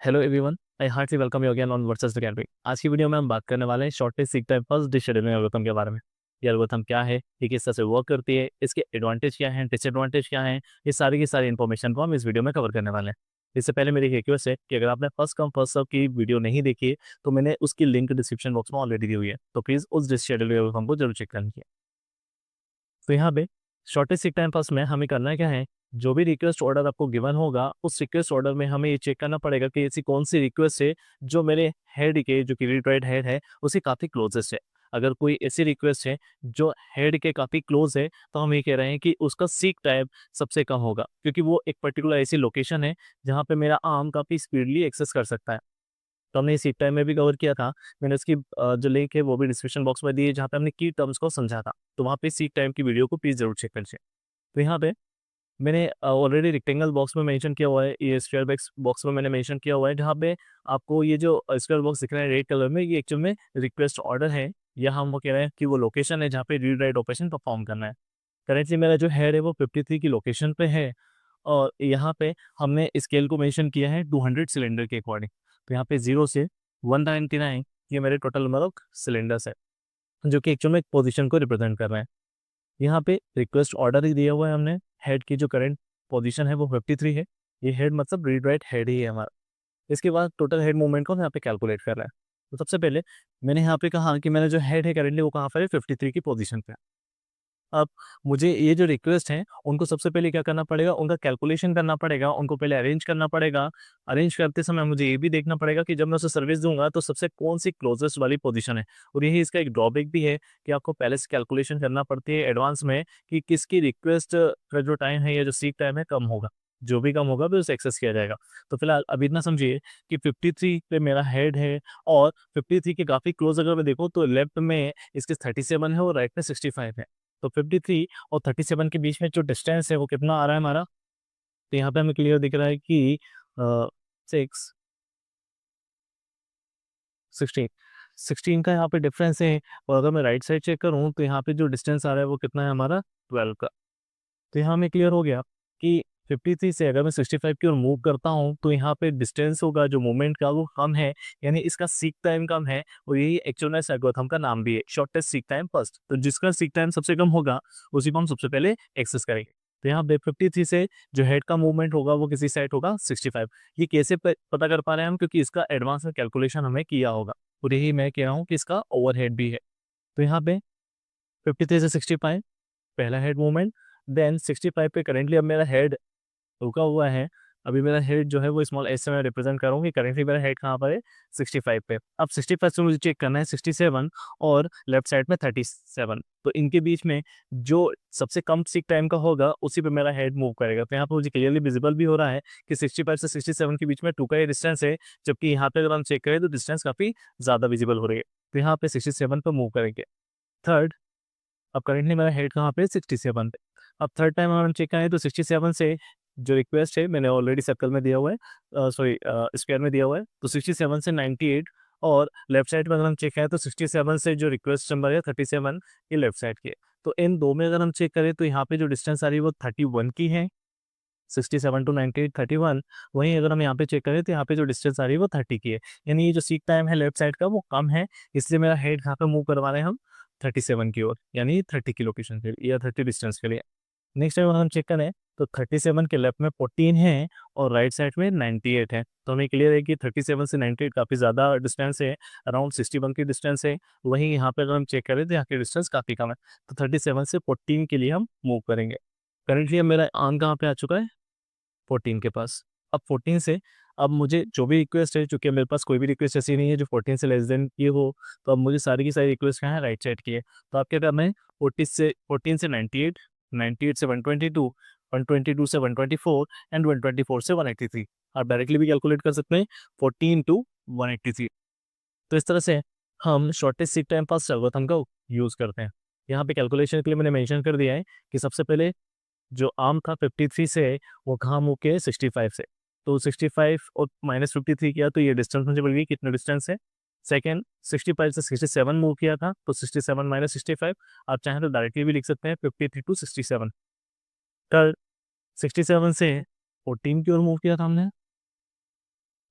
Hello everyone, I heartly welcome you again on versus the gallery. आज की video में हम बात करने वाले हैं shortest seek time first disk scheduling algorithm के बारे में। ये एल्गोरिथम क्या है, ये किस तरह से वर्क करती है, इसके एडवांटेज क्या हैं, डिसएडवांटेज क्या हैं, ये सारी की सारी इन्फॉर्मेशन को हम इस वीडियो में कवर करने वाले हैं। इससे पहले मेरी एक रिक्वेस्ट है कि अगर आपने फर्स्ट कम फर्स्ट सर्व की वीडियो नहीं देखी है तो मैंने उसकी लिंक डिस्क्रिप्शन बॉक्स में ऑलरेडी दी हुई है, तो प्लीज़ उस डिशेड्यूलिंग एल्गोरिथम को जरूर चेक कर लीजिए। तो यहाँ पे शॉर्टेज सीक टाइम पास में हमें करना क्या है, जो भी रिक्वेस्ट ऑर्डर आपको गिवन होगा उस रिक्वेस्ट ऑर्डर में हमें ये चेक करना पड़ेगा कि ऐसी कौन सी रिक्वेस्ट है जो मेरे हेड के जो कि रीड राइट हेड है उसी काफ़ी क्लोजेस्ट है। अगर कोई ऐसी रिक्वेस्ट है जो हेड के काफ़ी क्लोज है तो हम ये कह रहे हैं कि उसका सीक टाइम सबसे कम होगा, क्योंकि वो एक पर्टिकुलर ऐसी लोकेशन है जहाँ पे मेरा आर्म काफ़ी स्पीडली एक्सेस कर सकता है। तो हमने इस सीक टाइम में भी कवर किया था। मैंने उसकी जो लिंक है वो भी डिस्क्रिप्शन बॉक्स में दी है, जहाँ पे हमने की टर्म्स को समझा था। तो वहाँ पे सीक टाइम की वीडियो को प्लीज़ ज़रूर चेक कर लीजिए। तो यहाँ पे मैंने ऑलरेडी रेक्टेंगल बॉक्स में मेंशन किया हुआ है, ये स्क्वायर बॉक्स बॉक्स में मैंने मेंशन किया हुआ है, जहाँ पे आपको ये जो स्क्वायर बॉक्स दिख रहा है रेड कलर में, ये एक्चुअल में रिक्वेस्ट ऑर्डर है, या हम वो कह रहे हैं कि वो लोकेशन है जहाँ पे रीड राइट ऑपरेशन परफॉर्म करना है। करेंटली मेरा जो हेड है वो 53 की लोकेशन पे है, और यहाँ पे हमने स्केल को मेंशन किया है 200 सिलेंडर के अकॉर्डिंग। तो यहाँ पे 0 से 199 ये मेरे टोटल नंबर ऑफ सिलेंडर्स है, जो कि एक्चुअल में एक पोजीशन को रिप्रेजेंट कर रहे हैं। यहाँ पे रिक्वेस्ट ऑर्डर ही दिया हुआ है हमने, हेड की जो करंट पोजीशन है वो 53 है। ये हेड मतलब रीड राइट हेड ही है हमारा। इसके बाद टोटल हेड मूवमेंट को हम यहाँ पे कैलकुलेट कर रहे हैं। तो सबसे पहले मैंने यहाँ पे कहा कि मेरा जो हेड है करेंटली वो कहाँ पर है, 53 की पोजीशन पे है। अब मुझे ये जो रिक्वेस्ट हैं, उनको सबसे पहले क्या करना पड़ेगा, उनका कैलकुलेशन करना पड़ेगा, उनको पहले अरेंज करना पड़ेगा। अरेंज करते समय मुझे ये भी देखना पड़ेगा कि जब मैं उसे सर्विस दूँगा तो सबसे कौन-सी क्लोज़ेस्ट वाली पोज़ीशन है। और यही इसका एक ड्रॉबैक भी है कि आपको पहले से कैलकुलेशन करना पड़ती है एडवांस में कि किसकी रिक्वेस्ट का जो टाइम है या जो सीक टाइम है कम होगा। जो भी कम होगा फिर उसे एक्सेस किया जाएगा। तो फिलहाल अभी इतना समझिए कि 53 पे मेरा हेड है, और 53 के काफ़ी क्लोज़ अगर मैं देखूँ तो लेफ्ट में इसके 37 है और राइट में 65 है। तो 53 और 37 के बीच में जो डिस्टेंस है वो कितना आ रहा है हमारा, तो यहाँ पे हमें क्लियर दिख रहा है कि 6 16 16 का यहाँ पे डिफरेंस है। और अगर मैं राइट साइड चेक करूँ तो यहाँ पे जो डिस्टेंस आ रहा है वो कितना है हमारा, 12 का। तो यहाँ हमें क्लियर हो गया कि 53 से अगर मैं 65 की ओर मूव करता हूँ तो यहाँ पे डिस्टेंस होगा जो मूवमेंट का वो कम है, यानी इसका सीक टाइम कम है। और यही एक्चुअल एल्गोरिथम का नाम भी है, शॉर्टेस्ट सीक टाइम फर्स्ट। तो जिसका सीक टाइम सबसे कम होगा उसी को हम सबसे पहले एक्सेस करेंगे। तो यहाँ पे 53 से जो हेड का मूवमेंट होगा वो किसी साइड होगा 65। ये कैसे पता कर पा रहे हैं हम, क्योंकि इसका एडवांस में कैलकुलेशन हमें किया होगा। और यही मैं कह रहा हूँ कि इसका ओवरहेड भी है। तो यहाँ पे 53 से 65 पहला हेड मूवमेंट, देन 65 पे करेंटली अब मेरा हेड रुका हुआ है। अभी मेरा हेड जो है वो स्मॉल एस से मैं रिप्रेजेंट करूँगी। करेंटली मेरा हेड कहाँ पर है, 65 पे। अब 65 से मुझे चेक करना है 67 और लेफ्ट साइड में 37। तो इनके बीच में जो सबसे कम सीक टाइम का होगा उसी पे मेरा हेड मूव करेगा। तो यहाँ पे मुझे क्लियरली विजिबल भी हो रहा है कि 65 से 67 के बीच में 2 का ये डिस्टेंस है, जबकि यहाँ पे अगर हम चेक करें तो डिस्टेंस काफ़ी ज़्यादा विजिबल हो रही है। तो यहाँ पे 67 पे मूव करेंगे। थर्ड, अब करेंटली मेरा हेड कहाँ पे, 67 पे। अब थर्ड टाइम अगर हम चेक करें तो 67 से जो रिक्वेस्ट है मैंने ऑलरेडी सर्कल में दिया हुआ है, सॉरी स्क्वायर में दिया हुआ है, तो 67 से 98। और लेफ्ट साइड में अगर हम चेक करें तो 67 से जो रिक्वेस्ट नंबर है 37 ये लेफ्ट साइड की है। तो इन दो में अगर हम चेक करें तो यहाँ पे जो डिस्टेंस आ रही है वो 31 की है, 67 टू 98 31। वहीं अगर हम यहाँ पे चेक करें तो यहाँ पे जो डिस्टेंस आ रही है वो 30 की है। यानी ये जो सीक टाइम है लेफ्ट साइड का वो कम है, इसलिए मेरा हेड यहाँ पे मूव करवा रहे हैं हम 37 की ओर, यानी 30 की लोकेशन के लिए या 30 डिस्टेंस के लिए। नेक्स्ट टाइम अगर हम चेक करें तो 37 के लेफ्ट में 14 है और राइट साइड में 98 है। तो हमें क्लियर है कि 37 से 98 काफ़ी ज़्यादा डिस्टेंस है, अराउंड 61 की डिस्टेंस है। वहीं यहाँ पे अगर हम चेक करें तो यहाँ की डिस्टेंस काफ़ी कम है। तो 37 से 14 के लिए हम मूव करेंगे। करेंटली अब मेरा आर्म कहाँ पे आ चुका है, 14 के पास। अब 14 से अब मुझे जो भी रिक्वेस्ट है, चूँकि मेरे पास कोई भी रिक्वेस्ट ऐसी नहीं है जो 14 से लेस देन की हो, तो अब मुझे सारी की सारी रिक्वेस्ट क्या है, राइट साइड की है। तो आप क्या करना है, 14 से 98, 98 से 122, 122 से 124 एंड 124 से 183। आप डायरेक्टली भी कैलकुलेट कर सकते हैं 14 टू 183। तो इस तरह से हम shortest seek time pass algorithm का यूज़ करते हैं। यहाँ पे कैलकुलेशन के लिए मैंने मेंशन कर दिया है कि सबसे पहले जो आर्म था 53 से वो कहाँ मूव किया है, 65 से। तो 65 और -53 किया तो ये डिस्टेंस मुझे मिल गई, कितना डिस्टेंस है। सेकंड 65 से 67 मूव किया था तो 67 माइनस 65। आप चाहें तो डायरेक्टली भी लिख सकते हैं 53 टू 67। थर्ड 67 से 14 की ओर मूव किया था हमने,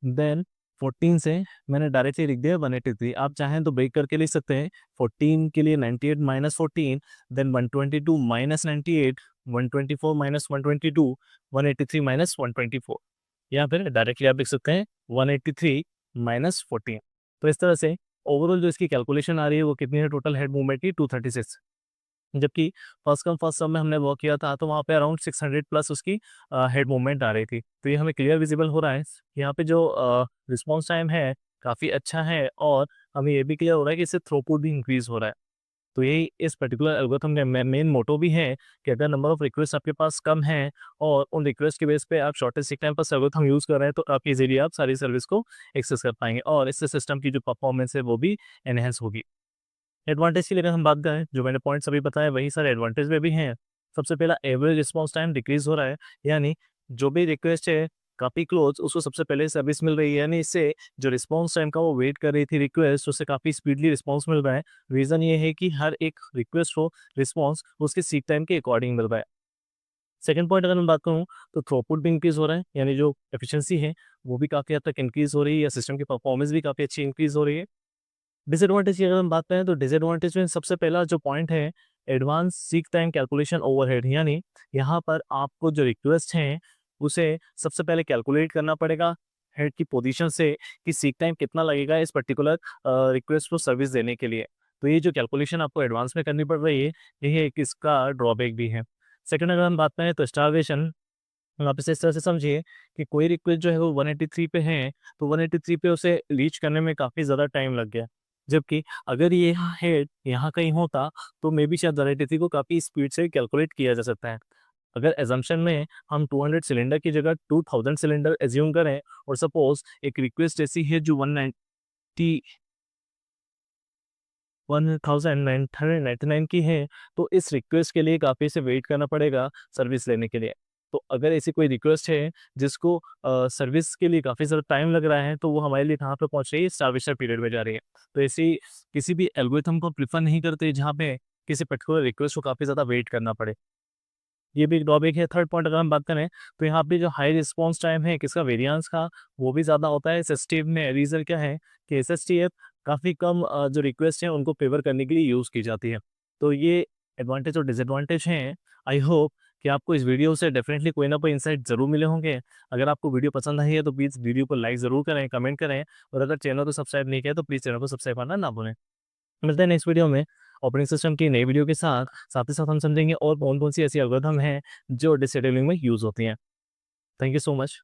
देन 14 से मैंने डायरेक्टली लिख दिया 183। आप चाहें तो ब्रेक करके लिख सकते हैं। 14 के लिए 98 minus 14, then 122 minus 98, 124 minus 122, 183 minus 124, या फिर डायरेक्टली आप लिख सकते हैं 183 माइनस 14। तो इस तरह से ओवरऑल जो इसकी कैलकुलेशन आ रही है वो कितनी है टोटल हेड मूवमेंट की, 236। जबकि फर्स्ट कम फर्स्ट सर्व में हमने वर्क किया था तो वहाँ पे अराउंड 600 प्लस उसकी हेड मूवमेंट आ रही थी। तो ये हमें क्लियर विजिबल हो रहा है। यहाँ पे जो रिस्पॉन्स टाइम है काफ़ी अच्छा है, और हमें ये भी क्लियर हो रहा है कि इससे थ्रूपुट भी इंक्रीज हो रहा है। तो यही इस पर्टिकुलर एल्गोरिथम का मेन मोटो भी है कि अगर नंबर ऑफ रिक्वेस्ट आपके पास कम है और उन रिक्वेस्ट के बेस पे आप शॉर्टेस्ट सीक टाइम पर एल्गोरिथम यूज़ कर रहे हैं, तो आप इजीली आप सारी सर्विस को एक्सेस कर पाएंगे, और इससे सिस्टम की जो परफॉर्मेंस है वो भी एनहेंस होगी। एडवांटेज की अगर हम बात करें, जो मैंने पॉइंट्स अभी बताए वही सारे एडवांटेज में भी हैं। सबसे पहला, एवरेज रिस्पॉन्स टाइम डिक्रीज हो रहा है, यानी जो भी रिक्वेस्ट है काफ़ी क्लोज उसको सबसे पहले सर्विस मिल रही है, यानी इससे जो रिस्पॉन्स टाइम का वो वेट कर रही थी रिक्वेस्ट, उससे काफ़ी स्पीडली रिस्पॉन्स मिल रहा है। रीज़न ये है कि हर एक रिक्वेस्ट को रिस्पॉन्स उसके सीक टाइम के अकॉर्डिंग मिल रहा है। सेकंड पॉइंट अगर मैं बात करूँ, तो थ्रूपुट भी इंक्रीज हो रहा है, यानी जो एफिशिएंसी है वो भी काफ़ी हद तक इंक्रीज हो रही है, या सिस्टम की परफॉर्मेंस भी काफ़ी अच्छी इंक्रीज हो रही है। डिसएडवांटेज की अगर हम बात करें, तो डिसएडवांटेज में सबसे पहला जो पॉइंट है, advance seek time calculation overhead, यानी यहाँ पर आपको जो रिक्वेस्ट हैं उसे सबसे पहले कैलकुलेट करना पड़ेगा हेड की पोजीशन से कि सीक टाइम कितना लगेगा इस पर्टिकुलर रिक्वेस्ट को सर्विस देने के लिए। तो ये जो कैलकुलेशन आपको एडवांस में करनी पड़ रही है, यही एक इसका ड्रॉबैक भी है। सेकंड अगर हम बात करें, तो स्टारवेशन, आप इसे इस तरह से समझिए कि कोई रिक्वेस्ट जो है वो 183 पे है, तो 183 पे उसे रीच करने में काफ़ी ज़्यादा टाइम लग गया। जबकि अगर ये हेड यहाँ कहीं होता, तो मे बी शायद 183 को काफ़ी स्पीड से कैलकुलेट किया जा सकता है। अगर एजम्पशन में हम 200 सिलेंडर की जगह 2000 सिलेंडर एज्यूम करें, और सपोज एक रिक्वेस्ट ऐसी है जो 190 1999 की है, तो इस रिक्वेस्ट के लिए काफ़ी से वेट करना पड़ेगा सर्विस लेने के लिए। तो अगर ऐसी कोई रिक्वेस्ट है जिसको सर्विस के लिए काफ़ी ज़्यादा टाइम लग रहा है, तो वो हमारे लिए कहाँ पे पहुँच रही है, स्टारवेशन पीरियड में जा रही है। तो ऐसी किसी भी एल्गोरिथम को प्रेफर नहीं करते जहाँ पे किसी पर्टिकुलर रिक्वेस्ट को काफ़ी ज़्यादा वेट करना पड़े। ये भी एक ड्रॉबैक है। थर्ड पॉइंट अगर हम बात करें, तो यहाँ पे जो हाई रिस्पॉन्स टाइम है किसका, वेरिएंस का, वो भी ज़्यादा होता है एसएसटीएफ में। रीज़न क्या है कि एसएसटीएफ काफ़ी कम जो रिक्वेस्ट हैं उनको फेवर करने के लिए यूज़ की जाती है। तो ये एडवांटेज और डिसएडवांटेज हैं। आई होप कि आपको इस वीडियो से डेफिनेटली कोई ना कोई इनसाइट ज़रूर मिले होंगे। अगर आपको वीडियो पसंद आई है तो प्लीज़ वीडियो को लाइक ज़रूर करें, कमेंट करें, और अगर चैनल को सब्सक्राइब नहीं किया तो प्लीज़ चैनल को सब्सक्राइब करना ना भूलें। मिलते हैं नेक्स्ट वीडियो में ऑपरेटिंग सिस्टम की नई वीडियो के साथ। साथ ही साथ हम समझेंगे और कौन-कौन सी ऐसी एल्गोरिथम हैं जो डिश शेड्यूलिंग में यूज़ होती हैं। Thank you so much.